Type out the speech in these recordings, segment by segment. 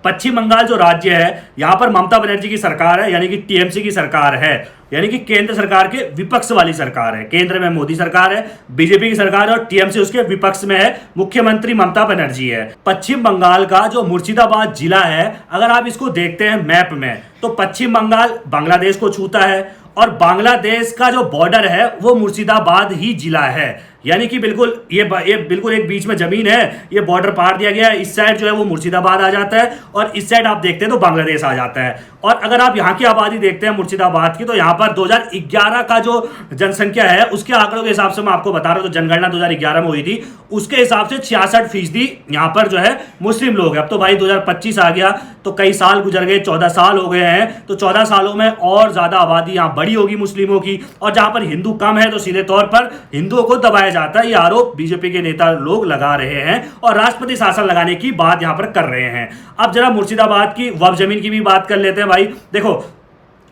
पश्चिम बंगाल जो राज्य है, यहां पर ममता बनर्जी की सरकार है, यानी कि टीएमसी की सरकार है, यानी कि केंद्र सरकार के विपक्ष वाली सरकार है। केंद्र में मोदी सरकार है, बीजेपी की सरकार है, और टीएमसी उसके विपक्ष में है, मुख्यमंत्री ममता बनर्जी है। पश्चिम बंगाल का जो मुर्शिदाबाद जिला है, अगर आप इसको देखते हैं मैप में, तो पश्चिम बंगाल बांग्लादेश को छूता है, और बांग्लादेश का जो बॉर्डर है वो मुर्शिदाबाद ही जिला है। यानी कि बिल्कुल ये बिल्कुल एक बीच में जमीन है, ये बॉर्डर पार दिया गया है, इस साइड जो है वो मुर्शिदाबाद आ जाता है, और इस साइड आप देखते हैं तो बांग्लादेश आ जाता है। और अगर आप यहाँ की आबादी देखते हैं मुर्शिदाबाद की, तो यहाँ पर 2011 का जो जनसंख्या है उसके आंकड़ों के हिसाब से मैं आपको बता रहा हूँ, तो जनगणना 2011 में हुई थी, उसके हिसाब से 66% यहाँ पर जो है मुस्लिम लोग हैं। अब तो भाई 2025 आ गया, तो कई साल गुजर गए, 14 साल हो गए हैं, तो 14 सालों में और ज्यादा आबादी यहाँ बड़ी होगी मुस्लिमों की। और जहां पर हिंदू कम है, तो सीधे तौर पर हिंदुओं को दबाया जाता है, ये आरोप बीजेपी के नेता लोग लगा रहे हैं, और राष्ट्रपति शासन लगाने की बात यहां पर कर रहे हैं। अब जरा मुर्शिदाबाद की वक्फ जमीन की भी बात कर लेते हैं। भाई देखो,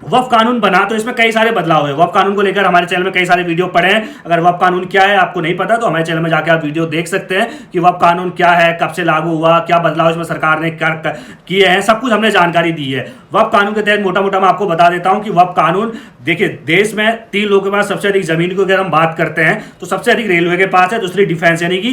वक्फ कानून बना तो इसमें कई सारे बदलाव हुए। वक्फ कानून को लेकर हमारे चैनल में कई सारे वीडियो पड़े हैं। अगर वक्फ कानून क्या है आपको नहीं पता, तो हमारे चैनल में जाकर आप वीडियो देख सकते हैं कि वक्फ कानून क्या है, कब से लागू हुआ, क्या बदलाव इसमें सरकार ने किए हैं, सब कुछ हमने जानकारी दी है। वक्फ कानून के तहत मोटा मोटा मैं आपको बता देता हूं कि वक्फ कानून, देखिए, देश में 3 लोगों के पास सबसे अधिक जमीन की अगर हम बात करते हैं, तो सबसे अधिक रेलवे के पास है, दूसरी डिफेंस यानी कि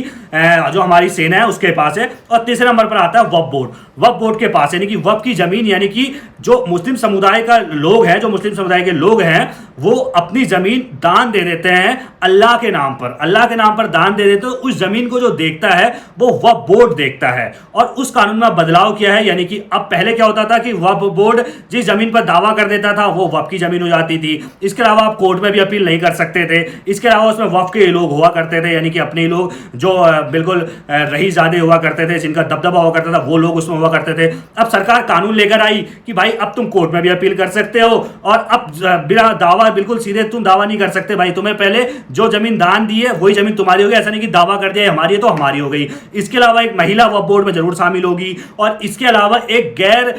जो हमारी सेना है उसके पास है, और तीसरे नंबर पर आता है वक्फ बोर्ड। वक्फ बोर्ड के पास, यानी कि वक्फ की जमीन, यानी कि जो मुस्लिम समुदाय का लोग हैं, जो मुस्लिम समुदाय के लोग हैं, वो अपनी जमीन दान दे देते हैं अल्लाह के नाम पर। अल्लाह के नाम पर दान दे देते, तो उस जमीन को जो देखता है वो वक्फ बोर्ड देखता है। और उस कानून में बदलाव किया है, यानी कि अब पहले क्या होता था कि वक्फ बोर्ड जिस जमीन पर दावा कर देता था वो वक्फ की जमीन हो जाती थी। इसके अलावा आप कोर्ट में भी अपील नहीं कर सकते थे। इसके अलावा उसमें वक्फ के लोग हुआ करते थे, यानी कि अपने लोग जो बिल्कुल रईसजादे हुआ करते थे, जिनका दबदबा हुआ करता था, वो लोग उसमें हुआ करते थे। अब सरकार कानून लेकर आई कि भाई अब तुम कोर्ट में भी अपील कर सकते हो, और अब बिना दावा, बिल्कुल सीधे तुम दावा नहीं कर सकते। भाई तुम्हें पहले जो जमीन दान दी है वही जमीन तुम्हारी होगी, ऐसा नहीं कि दावा कर दिया हमारी है तो हमारी हो गई। इसके अलावा एक महिला वक्फ बोर्ड में जरूर शामिल होगी, और इसके अलावा एक गैर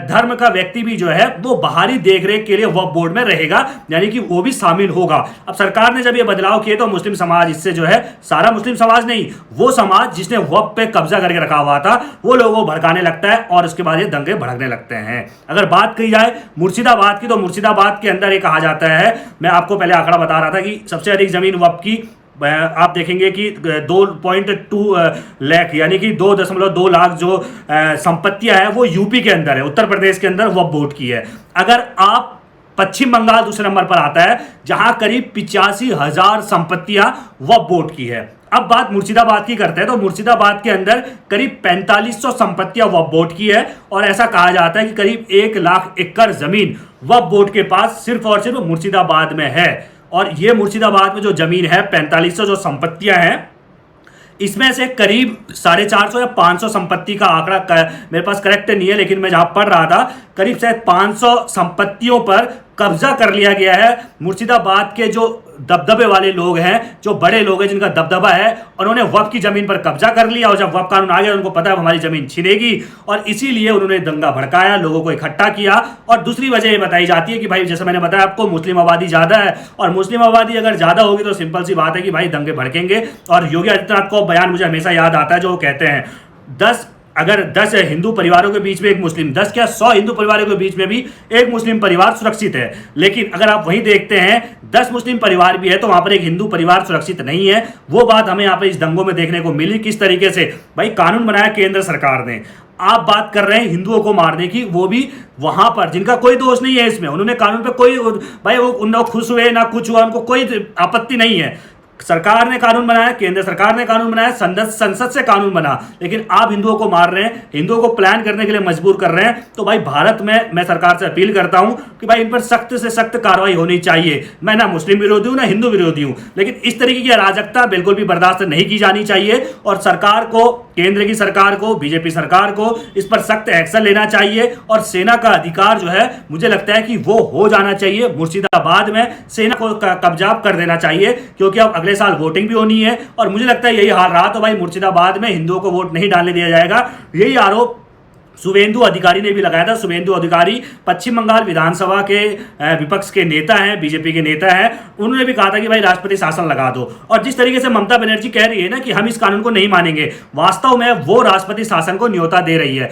धर्म का व्यक्ति भी जो है वो बाहरी देखरेख के लिए वक्फ बोर्ड में रहेगा, यानी कि वो भी शामिल होगा। अब सरकार ने जब ये बदलाव किए, तो मुस्लिम समाज इससे जो है, सारा मुस्लिम समाज नहीं, वो समाज जिसने वक्फ पे कब्जा करके रखा हुआ था, वो लोगों को भड़काने लगता है, और उसके बाद ये दंगे भड़कने लगते हैं। अगर बात की जाए मुर्शिदाबाद की, तो मुर्शिदाबाद के अंदर ये कहा जाता है, मैं आपको पहले आंकड़ा बता रहा था कि सबसे अधिक जमीन वक्फ की आप देखेंगे कि 2.2 लाख, यानी कि 2.2 लाख जो संपत्तियां हैं वो यूपी के अंदर है, उत्तर प्रदेश के अंदर वक्फ बोर्ड की है। अगर आप पश्चिम बंगाल दूसरे नंबर पर आता है, जहां करीब 85,000 संपत्तियां वक्फ बोर्ड की है। अब बात मुर्शिदाबाद की करते हैं, तो मुर्शिदाबाद के अंदर करीब 4500 संपत्तियां वक्फ बोर्ड की है, और ऐसा कहा जाता है कि करीब 1 लाख एकड़ जमीन वक्फ बोर्ड के पास सिर्फ और सिर्फ मुर्शिदाबाद में है। और ये मुर्शिदाबाद में जो जमीन है, 4500 जो संपत्तियां हैं, इसमें से करीब 450 या 500 संपत्ति का आंकड़ा मेरे पास करेक्ट नहीं है, लेकिन मैं जहां पढ़ रहा था करीब शायद 500 संपत्तियों पर कब्जा कर लिया गया है। मुर्शिदाबाद के जो दबदबे वाले लोग हैं, जो बड़े लोग हैं, जिनका दबदबा है, उन्होंने वक्फ की जमीन पर कब्जा कर लिया, और जब वक्फ कानून आ गया उनको पता है हमारी जमीन छिनेगी, और इसीलिए उन्होंने दंगा भड़काया, लोगों को इकट्ठा किया। और दूसरी वजह ये बताई जाती है कि भाई जैसे मैंने बताया आपको, मुस्लिम आबादी ज्यादा है, और मुस्लिम आबादी अगर ज्यादा होगी तो सिंपल सी बात है कि भाई दंगे भड़केंगे। और योगी आदित्यनाथ को बयान मुझे हमेशा याद आता है, जो वो कहते हैं, 10 हिंदू परिवारों के बीच में एक मुस्लिम, 10 क्या 100 हिंदू परिवारों के बीच में भी एक मुस्लिम परिवार सुरक्षित है। लेकिन अगर आप वहीं देखते हैं 10 मुस्लिम परिवार भी है, तो वहां पर एक हिंदू परिवार सुरक्षित नहीं है। वो बात हमें यहाँ पे इस दंगों में देखने को मिली। किस तरीके से भाई कानून बनाया केंद्र सरकार ने। आप बात कर रहे हैं हिंदुओं को मारने की, वो भी वहां पर जिनका कोई दोष नहीं है इसमें, उन्होंने कानून पे कोई, भाई वो उन खुश हुए ना कुछ हुआ, उनको कोई आपत्ति नहीं है। सरकार ने कानून बनाया, केंद्र सरकार ने कानून बनाया, संसद से कानून बना, लेकिन आप हिंदुओं को मार रहे हैं, हिंदुओं को प्लान करने के लिए मजबूर कर रहे हैं। तो भाई भारत में मैं सरकार से अपील करता हूं कि भाई इन पर सख्त से सख्त कार्रवाई होनी चाहिए। मैं ना मुस्लिम विरोधी हूं ना हिंदू विरोधी हूं, लेकिन इस तरीके की अराजकता बिल्कुल भी बर्दाश्त नहीं की जानी चाहिए, और सरकार को, केंद्र की सरकार को, बीजेपी सरकार को इस पर सख्त एक्शन लेना चाहिए। और सेना का अधिकार जो है, मुझे लगता है कि वो हो जाना चाहिए। मुर्शिदाबाद में सेना को कब्जा कर देना चाहिए, क्योंकि अब अगले साल वोटिंग भी होनी है, और मुझे लगता है यही हाल रहा तो भाई मुर्शिदाबाद में हिंदुओं को वोट नहीं डालने दिया जाएगा। यही आरोप शुभेंदु अधिकारी ने भी लगाया था। शुभेंदु अधिकारी पश्चिम बंगाल विधानसभा के विपक्ष के नेता हैं, बीजेपी के नेता हैं। उन्होंने भी कहा था कि भाई राष्ट्रपति शासन लगा दो। और जिस तरीके से ममता बनर्जी कह रही है ना कि हम इस कानून को नहीं मानेंगे, वास्तव में वो राष्ट्रपति शासन को न्योता दे रही है।